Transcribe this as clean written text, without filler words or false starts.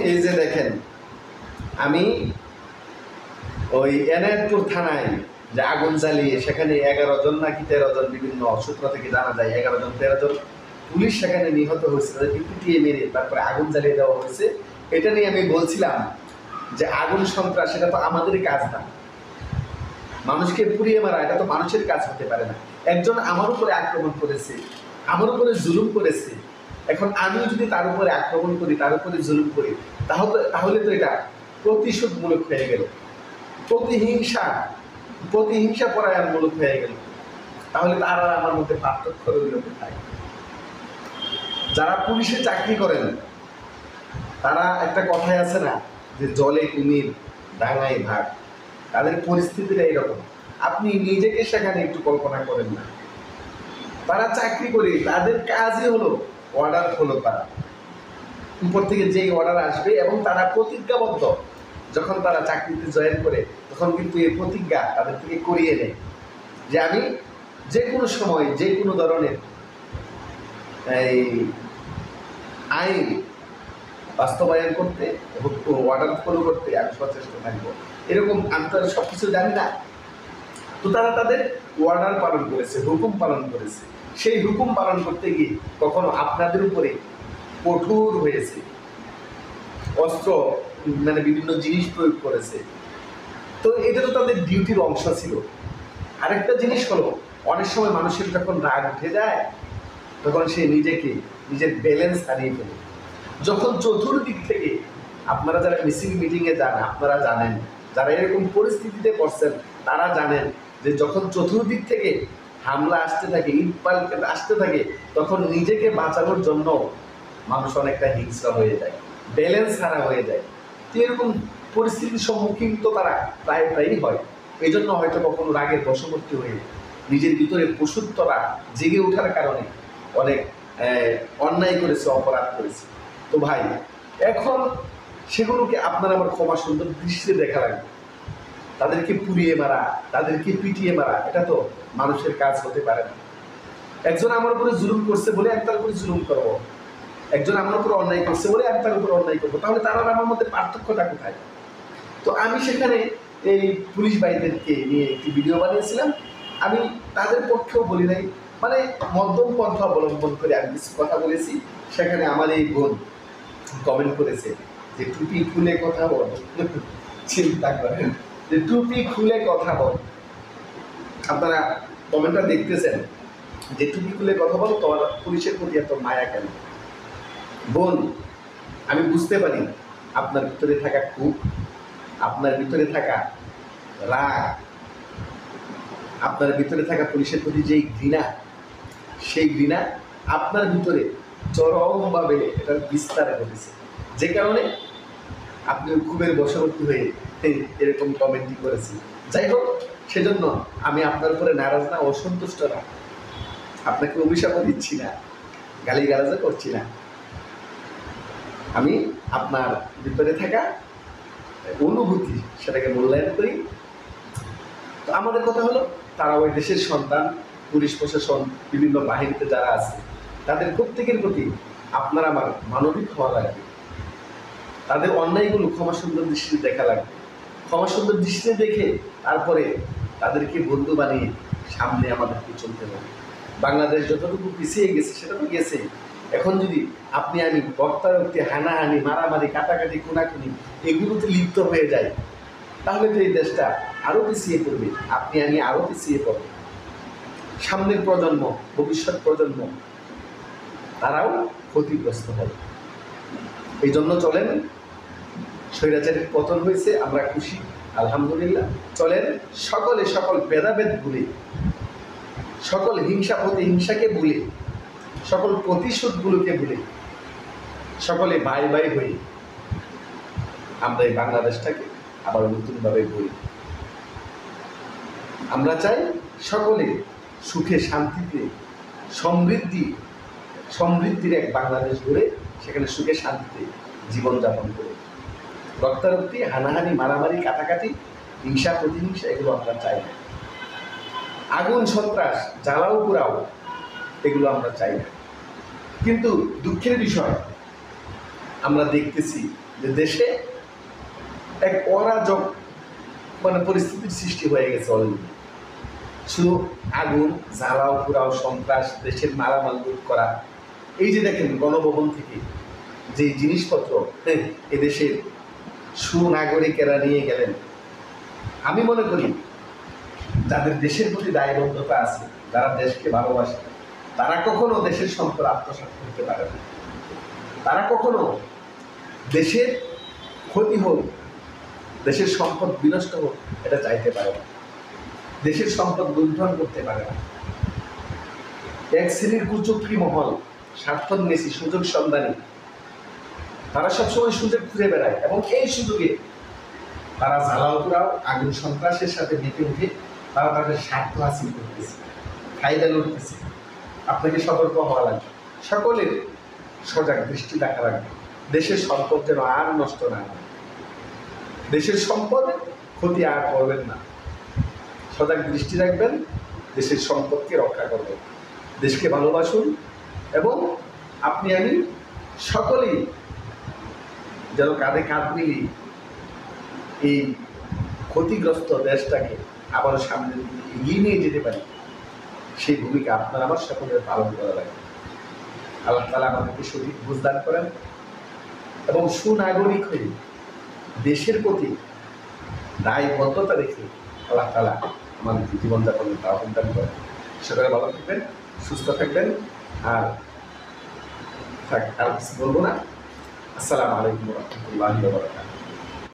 এই যে দেখেন, আমি ওই এনায়েতপুর থানায় যে আগুন জ্বালিয়ে সেখানে 11 জন নাকি 13 জন, বিভিন্ন সূত্র থেকে জানা যায় 11 জন 13 জন পুলিশ সেখানে নিহত হয়েছে, তাদেরকে পিটিয়ে মেরে তারপরে আগুন জ্বালিয়ে দেওয়া হয়েছে। এটা নিয়ে আমি বলছিলাম যে আগুন সন্ত্রাস এটা তো আমাদেরই কাজ না, মানুষকে পুড়িয়ে মারা এটা তো মানুষের কাজ হতে পারে না। একজন আমার উপরে আক্রমণ করেছে, আমার উপরে জুলুম করেছে, এখন আমি যদি তার উপরে আক্রমণ করি, তার উপরে জুলুম করি, তাহলে তো এটা প্রতিশোধমূলক হয়ে গেল, প্রতিহিংসা পরায়ণমূলক হয়ে গেল। তাহলে তার আর আমার মধ্যে পার্থক্য রইল কোথায়? যারা পুলিশে চাকরি করেন তারা একটা কথাই আছে না যে জলে কুমির ডাঙায় ভাগ, তাদের পরিস্থিতিটা এরকম। আপনি নিজেকে সেখানে একটু কল্পনা করেন না। তারা চাকরি করে, তাদের কাজই হলো অর্ডার ফলো করা, উপর থেকে যেই অর্ডার আসবে, এবং তারা প্রতিজ্ঞাবদ্ধ। যখন তারা চাকরিতে জয়েন করে তখন কিন্তু এই প্রতিজ্ঞা তাদের থেকে করিয়ে নেয় যে আমি যে কোনো সময় যে কোনো ধরনের এই আইন বাস্তবায়ন করতে এবং অর্ডার ফলো করতে আমি সচেষ্ট থাকবো, এরকম। আমি তো সব কিছু জানি না। তো তারা তাদের অর্ডার পালন করেছে, হুকুম পালন করেছে। সেই হুকুম পালন করতে গিয়ে কখনো আপনাদের উপরে কঠোর হয়েছে, অস্ত্র মানে বিভিন্ন জিনিস প্রয়োগ করেছে। তো এটা তো তাদের ডিউটির অংশ ছিল। আরেকটা জিনিস হলো, অনেক সময় মানুষের যখন রাগ উঠে যায় তখন সে নিজের ব্যালেন্স হারিয়ে ফেলে। যখন চতুর্দিক থেকে, আপনারা যারা মিটিংয়ে যান আপনারা জানেন, যারা এরকম পরিস্থিতিতে পড়ছেন তারা জানেন যে যখন চতুর্দিক থেকে হামলা আসতে থাকে, ইটপাল আসতে থাকে, তখন নিজেকে বাঁচানোর জন্য মানুষ অনেকটা হিংস্র হয়ে যায়, ব্যালেন্স হারা হয়ে যায়। তো এরকম পরিস্থিতির সম্মুখীন তো তারা প্রায়ই হয়। এই জন্য হয়তো কখনো রাগের বশবর্তী হয়ে নিজের ভিতরে পশুত্বরা জেগে ওঠার কারণে অনেক অন্যায় করেছে, অপরাধ করেছে। তো ভাই, এখন সেগুলোকে আপনার আমার ক্ষমা সুন্দর দৃষ্টিতে দেখা লাগবে। তাদেরকে পুড়িয়ে মারা, তাদেরকে পিটিয়ে মারা, এটা তো মানুষের কাজ হতে পারে না। একজন আমার উপরে জুলুম করছে বলে আমি তার উপরে জুলুম করবো, একজন আমার উপর অন্যায় করছে বলে আমি তার উপর অন্যায় করবো, তাহলে তার আর আমার মধ্যে পার্থক্যটা কোথায়? তো আমি সেখানে এই পুলিশ ভাইদেরকে নিয়ে একটি ভিডিও বানিয়েছিলাম। আমি তাদের পক্ষেও বলি নাই, মানে মধ্যম পন্থা অবলম্বন করে আমি কিছু কথা বলেছি। সেখানে আমার এই বোন কমেন্ট করেছে যে টুপি খুলে কথা বল। চিন্তা করেন যে টুপি খুলে কথা বল। আপনারা কমেন্টটা দেখতেছেন যে টুপি খুলে কথা বল, তোমার পুলিশের প্রতি এত মায়া কেন? বোন, আমি বুঝতে পারি আপনার ভিতরে থাকা ক্ষোভ, আপনার ভিতরে থাকা রাগ, আপনার ভিতরে থাকা পুলিশের প্রতি যেই ঘৃণা, সেই ঘৃণা আপনার ভিতরে চরমভাবে এটার বিস্তার ঘটেছে, যে কারণে আপনি ক্ষোভের বশবর্তী হয়ে এরকম কমেন্টই করেছি। যাই হোক, সেজন্য আমি আপনার উপরে নারাজ না, অসন্তুষ্ট না, আপনাকে অভিশাপও দিচ্ছি না, গালিগালাজও করছি না। আমি আপনার ভিতরে থাকা অনুভূতি সেটাকে মূল্যায়ন করি। তো আমাদের কথা হলো, তারা ওই দেশের সন্তান, পুলিশ প্রশাসন, বিভিন্ন বাহিনীতে যারা আছে, তাদের প্রত্যেকের প্রতি আপনার আমার মানবিক হওয়া লাগবে। তাদের অন্যায়গুলো ক্ষমা সুন্দর দৃষ্টিতে দেখা লাগবে। ক্ষমা সুন্দর দৃষ্টিতে দেখে তারপরে তাদেরকে বন্ধু বানিয়ে সামনে আমাদেরকে চলতে হবে। বাংলাদেশ যতটুকু পিছিয়ে গেছে সেটা তো গেছেই। এখন যদি আপনি আমি বক্তারক্তি, হানাহানি, মারামারি, কাটাকাটি, খুনাখুনি এগুলোতে লিপ্ত হয়ে যায়, তাহলে তো এই দেশটা আরও পিছিয়ে পড়বে, আপনি আমি আরও পিছিয়ে পড়বে। সামনের প্রজন্ম, ভবিষ্যৎ প্রজন্ম, তারাও ক্ষতিগ্রস্ত হবে। এই জন্য চলেন, স্বৈরাচারের পতন হয়েছে, আমরা খুশি, আলহামদুলিল্লাহ। চলেন সকলে সকল ভেদাভেদ ভুলে, সকল হিংসা প্রতিহিংসাকে ভুলে, সকল প্রতিশোধগুলোকে ভুলে, সকলে ভাই ভাই হয়ে আমরা এই বাংলাদেশটাকে আবার নতুনভাবে গড়ি। আমরা চাই সকলে সুখে শান্তিতে সমৃদ্ধির এক বাংলাদেশ গড়ে সেখানে সুখে শান্তিতে জীবনযাপন করে। রক্তারক্তি, হানাহানি, মারামারি, কাটাকাটি, হিংসা প্রতিহিংসা এগুলো আমরা চাই না। আগুন সন্ত্রাস, জ্বালাও পোড়াও এগুলো আমরা চাই না। কিন্তু দুঃখের বিষয়, আমরা দেখতেছি যে দেশে এক অরাজক পরিস্থিতির সৃষ্টি হয়ে গেছে অলরেডি। শুধু আগুন, জ্বালাও পোড়াও, সন্ত্রাস, দেশের মালামাল লুট করা। এই যে দেখেন গণভবন থেকে যে জিনিসপত্র এদেশের সুনাগরিকেরা নিয়ে গেলেন, আমি মনে করি যাদের দেশের প্রতি দায়বদ্ধতা আছে, যারা দেশকে ভালোবাসে, তারা কখনো দেশের সম্পদ আত্মসাৎ করতে পারে না। তারা কখনো দেশের ক্ষতি হোক, দেশের সম্পদ বিনষ্ট হোক, এটা চাইতে পারে না। দেশের সম্পদ লুণ্ঠন করতে পারে না। এক শ্রেণীর কুচক্রী মহল, স্বার্থন্বেষী, সুযোগ সন্ধানী, তারা সবসময় সুযোগ খুঁজে বেড়ায় এবং এই সুযোগে তারা জ্বালাও পোড়াও, আগুন সন্ত্রাসের সাথে মেতে উঠে তারা তাদের স্বার্থ হাসিল করতেছে, ফায়দা লড়তেছে। আপনাকে সতর্ক হওয়া লাগবে, সকলের সজাগ দৃষ্টি রাখা লাগবে। দেশের সম্পদ যেন আর নষ্ট না হয়, দেশের সম্পদের ক্ষতি আর করবেন না। সজাগ দৃষ্টি রাখবেন, দেশের সম্পদকে রক্ষা করবেন, দেশকে ভালোবাসুন এবং আপনি আমি সকলেই যেন কাঁধে কাঁধ মিলিয়ে এই ক্ষতিগ্রস্ত দেশটাকে আবারও সামনের দিকে এগিয়ে নিয়ে যেতে পারি, সেই ভূমিকা আপনার আমার সকলের পালন করা লাগে। আল্লাহ তাআলা আমাদেরকে সঠিক বুঝদান করেন এবং সুনাগরিক হয়ে দেশের প্রতি দায়বদ্ধতা রেখে আল্লাহ তাআলা আমাদের জীবনযাপনের তাওফিক দান করেন। সকলে ভালো থাকবেন, সুস্থ থাকবেন। আর কিছু বলবো না। আসসালামু আলাইকুম ওয়া রাহমাতুল্লাহি ওয়া বারাকাতুহু।